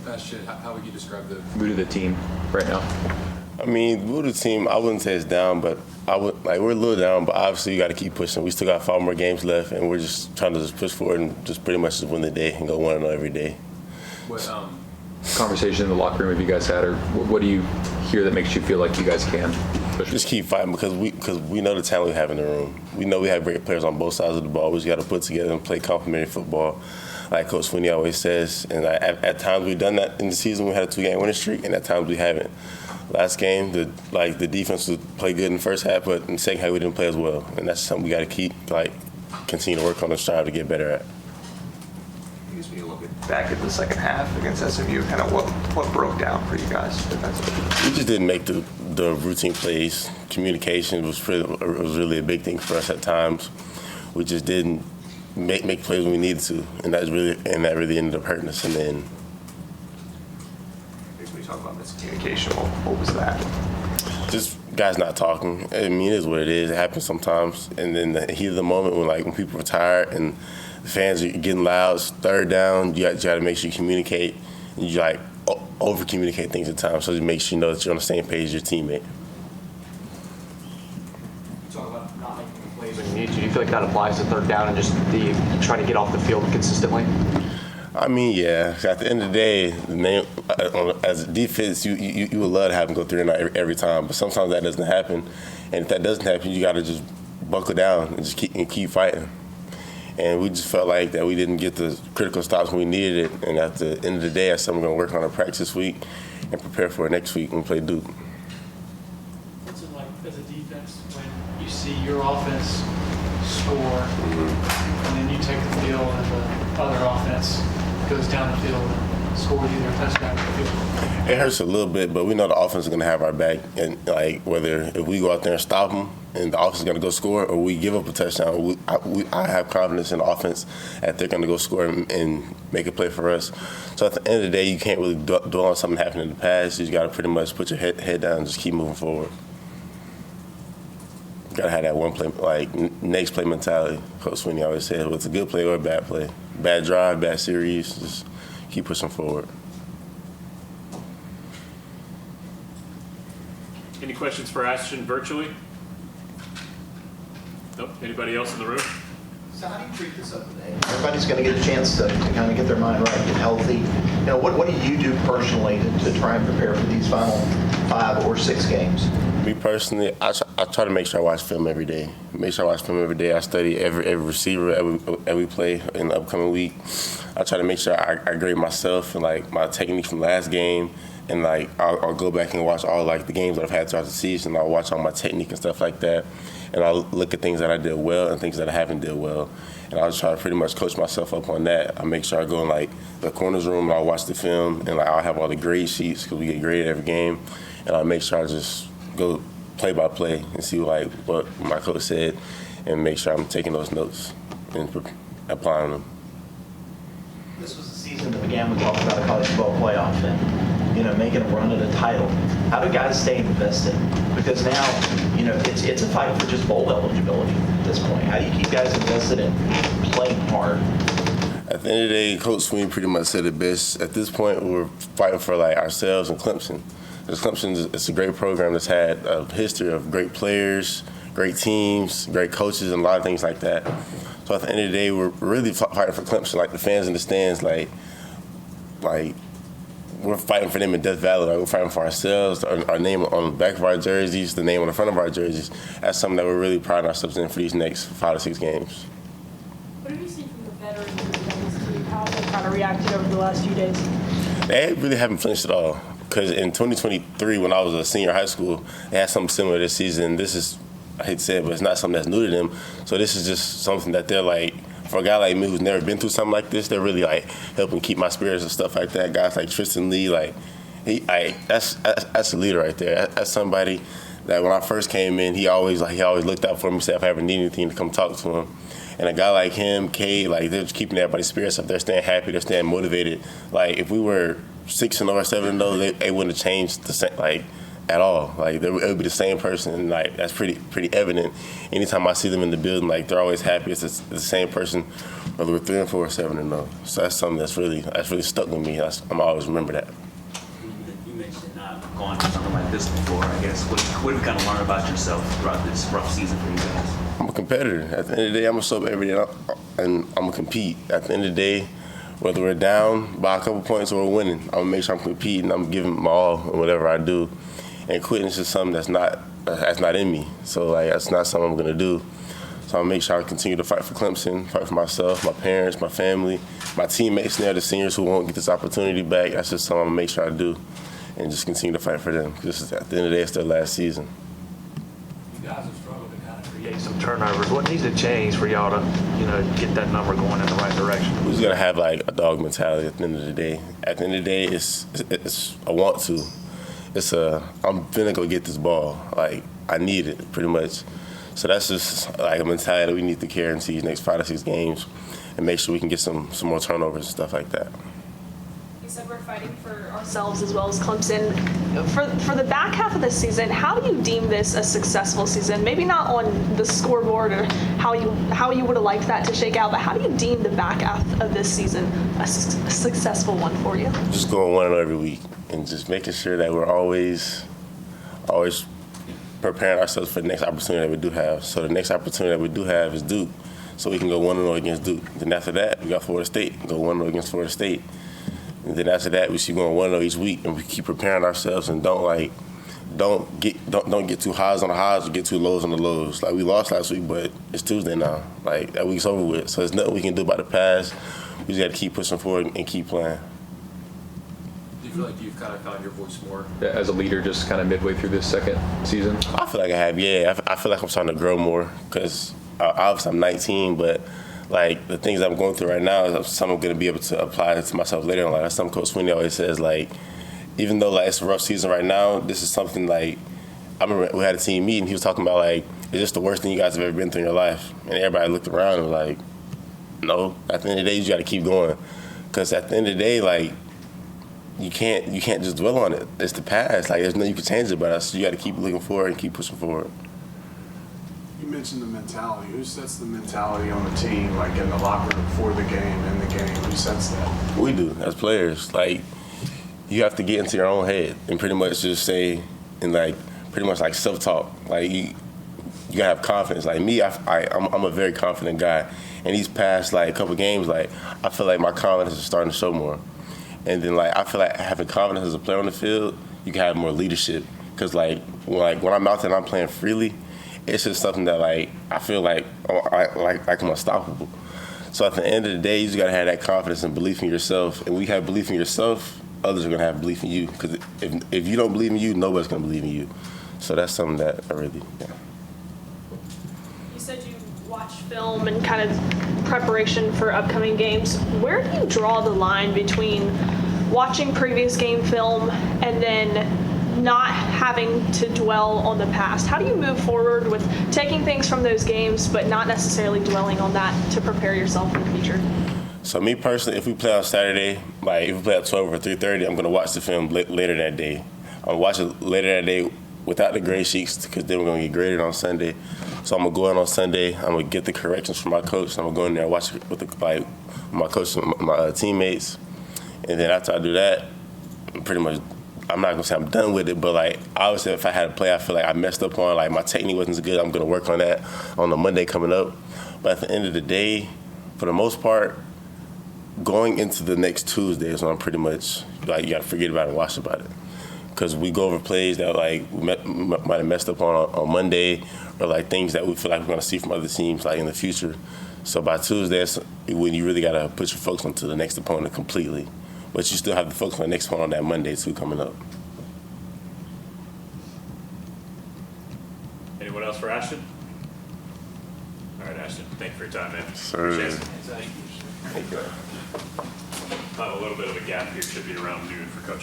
Ashton, how would you describe the mood of the team right now? I mean, the mood of the team, I wouldn't say it's down, but we're a little down, but obviously you got to keep pushing. We still got 5 more games left, and we're just trying to just push forward and just pretty much just win the day and go 1-0 every day. What conversation in the locker room have you guys had, or what do you hear that makes you feel like you guys can push? Just keep fighting because we know the talent we have in the room. We know we have great players on both sides of the ball. We just got to put together and play complementary football, like Coach Sweeney always says. And at times we've done that in the season. We had a 2-game winning streak, and at times we haven't. Last game, the defense would play good in the first half, but in the second half we didn't play as well. And that's something we got to keep, continue to work on and strive to get better at. I guess when you look back at the second half against SMU, kind of what broke down for you guys defensively? We just didn't make the routine plays. Communication was really a big thing for us at times. We just didn't make plays when we needed to, and that really ended up hurting us in the end. When you talk about miscommunication, what was that? Just guys not talking. I mean, it is what it is. It happens sometimes. And then the heat of the moment when people are tired and the fans are getting loud, it's third down, you got to make sure you communicate. And you over-communicate things at times so it makes you know that you're on the same page as your teammate. You talk about not making the plays when you need to. Do you feel like that applies to third down and just trying to get off the field consistently? I mean, yeah. At the end of the day, as a defense, you would love to have them go 3-and-out every time, but sometimes that doesn't happen. And if that doesn't happen, you got to just buckle down and just keep fighting. And we just felt like that we didn't get the critical stops when we needed it. And at the end of the day, that's something we're going to work on in practice this week and prepare for it next week when we play Duke. What's it like as a defense when you see your offense score and then you take the field and the other offense goes down the field and scores either a touchdown or a field goal? It hurts a little bit, but we know the offense is going to have our back. And whether if we go out there and stop them and the offense is going to go score or we give up a touchdown, I have confidence in the offense that they're going to go score and make a play for us. So at the end of the day, you can't really dwell on something happening in the past. You just got to pretty much put your head down and just keep moving forward. You got to have that one play, next play mentality. Coach Sweeney always said, well, it's a good play or a bad play. Bad drive, bad series, just keep pushing forward. Any questions for Ashton virtually? Nope. Anybody else in the room? So how do you treat this up today? Everybody's going to get a chance to kind of get their mind right, get healthy. What do you do personally to try and prepare for these final 5 or 6 games? Me personally, I try to make sure I watch film every day. Make sure I watch film every day. I study every receiver every play in the upcoming week. I try to make sure I grade myself and my technique from last game. And I'll go back and watch all the games that I've had throughout the season. I'll watch all my technique and stuff like that. And I'll look at things that I did well and things that I haven't did well. And I'll try to pretty much coach myself up on that. I make sure I go in the corners room and I'll watch the film and I'll have all the grade sheets because we get graded every game. And I'll make sure I just go play by play and see what my coach said and make sure I'm taking those notes and applying them. This was a season that began with talking about a college football playoff and making a run at a title. How do guys stay invested? Because now, it's a fight for just bowl eligibility at this point. How do you keep guys invested in playing hard? At the end of the day, Coach Sweeney pretty much said it best. At this point, we're fighting for ourselves and Clemson. Because Clemson is a great program that's had a history of great players, great teams, great coaches, and a lot of things like that. So at the end of the day, we're really fighting for Clemson. The fans in the stands, we're fighting for them in Death Valley. We're fighting for ourselves, our name on the back of our jerseys, the name on the front of our jerseys. That's something that we're really priding ourselves in for these next 5 to 6 games. What have you seen from the veterans of this team? How have they kind of reacted over the last few days? They really haven't flinched at all. Because in 2023, when I was a senior in high school, they had something similar this season. This is, I hate to say it, but it's not something that's new to them. So this is just something that they're for a guy like me who's never been through something like this, they're really helping keep my spirits and stuff like that. Guys like Tristan that's a leader right there. That's somebody that when I first came in, he always looked out for me, said if I ever need anything to come talk to him. And a guy like him, Cade, they're just keeping everybody's spirits up. They're staying happy. They're staying motivated. If we were 6-0 or 7-0, they wouldn't have changed the same. at all. Like it would be the same person, and like that's pretty evident. Anytime I see them in the building, like they're always happy. It's the same person, whether we're 3-4 or 7-0. So that's something that's really stuck with me. I'm always remember that. You mentioned not going through something like this before. I guess what have you kind of learned about yourself throughout this rough season for you guys? I'm a competitor. At the end of the day, I'm gonna show up every day, and I'm gonna compete. At the end of the day, whether we're down by a couple points or we're winning, I'm gonna make sure I'm competing. I'm giving my all in whatever I do. And quitting is just something that's not in me. So like that's not something I'm gonna do. So I'll make sure I continue to fight for Clemson, fight for myself, my parents, my family, my teammates, and the other seniors who won't get this opportunity back. That's just something I'm gonna make sure I do, and just continue to fight for them. Because at the end of the day, it's their last season. You guys have struggled to kind of create some turnovers. What needs to change for y'all to, get that number going in the right direction? We just gotta have like a dog mentality at the end of the day. At the end of the day, it's a want to. I'm finna go get this ball. Like, I need it, pretty much. So that's just like a mentality that we need to carry into these next 5 to 6 games and make sure we can get some more turnovers and stuff like that. You said we're fighting for ourselves as well as Clemson. For the back half of the season, how do you deem this a successful season? Maybe not on the scoreboard or how you would have liked that to shake out, but how do you deem the back half of this season a successful one for you? Just going 1-0 every week and just making sure that we're always preparing ourselves for the next opportunity that we do have. So the next opportunity that we do have is Duke, so we can go 1-0 against Duke. Then after that, we got Florida State, go 1-0 against Florida State. And then after that, we keep going 1-0 each week, and we keep preparing ourselves and don't get too highs on the highs or get too lows on the lows. Like we lost last week, but it's Tuesday now. Like that week's over with, so there's nothing we can do about the past. We just got to keep pushing forward and keep playing. Do you feel like you've kind of found your voice more as a leader just kind of midway through this second season? I feel like I have, yeah. I feel like I'm starting to grow more because obviously I'm 19, but like the things I'm going through right now is something I'm going to be able to apply to myself later in life. That's something Coach Sweeney always says, like, even though like it's a rough season right now, this is something like, I remember we had a team meeting, he was talking about like, is this the worst thing you guys have ever been through in your life? And everybody looked around and was like, no, at the end of the day, you got to keep going. Because at the end of the day, like, you can't just dwell on it. It's the past. Like, there's nothing you can change about us. So you got to keep looking forward and keep pushing forward. You mentioned the mentality. Who sets the mentality on the team, like in the locker room before the game, in the game? Who sets that? We do, as players. Like, you have to get into your own head and pretty much just say, and like, pretty much like self-talk. Like, you gotta have confidence. Like me, I'm a very confident guy. And these past like couple games, like, I feel like my confidence is starting to show more. And then like, I feel like having confidence as a player on the field, you can have more leadership. Cause like when I'm out there and I'm playing freely, it's just something that like I feel like I'm unstoppable. So at the end of the day, you just gotta have that confidence and belief in yourself. And when you have belief in yourself, others are gonna have belief in you. Because if you don't believe in you, nobody's gonna believe in you. So that's something that I really, yeah. You said you watch film and kind of preparation for upcoming games. Where do you draw the line between watching previous game film and then not having to dwell on the past? How do you move forward with taking things from those games but not necessarily dwelling on that to prepare yourself for the future? So me personally, if we play on Saturday, like if we play at 12 or 3:30, I'm gonna watch the film later that day. I'll watch it later that day without the grade sheets because then we're gonna get graded on Sunday. So I'm gonna go in on Sunday. I'm gonna get the corrections from my coach. I'm gonna go in there and watch it with my coach and my teammates. And then after I do that, pretty much, I'm not gonna say I'm done with it, but like obviously if I had to play, I feel like I messed up on like my technique wasn't as good. I'm gonna work on that on the Monday coming up. But at the end of the day, for the most part, going into the next Tuesday is when I'm pretty much like you gotta forget about it and watch about it. Because we go over plays that like we might have messed up on Monday, or like things that we feel like we're gonna see from other teams like in the future. So by Tuesday, that's when you really gotta put your focus onto the next opponent completely. But you still have to focus on the next opponent on that Monday too coming up. Anyone else for Ashton? All right, Ashton, thank you for your time, man. Sir. Appreciate it. Thank you. A little bit of a gap here, should be around noon for Coach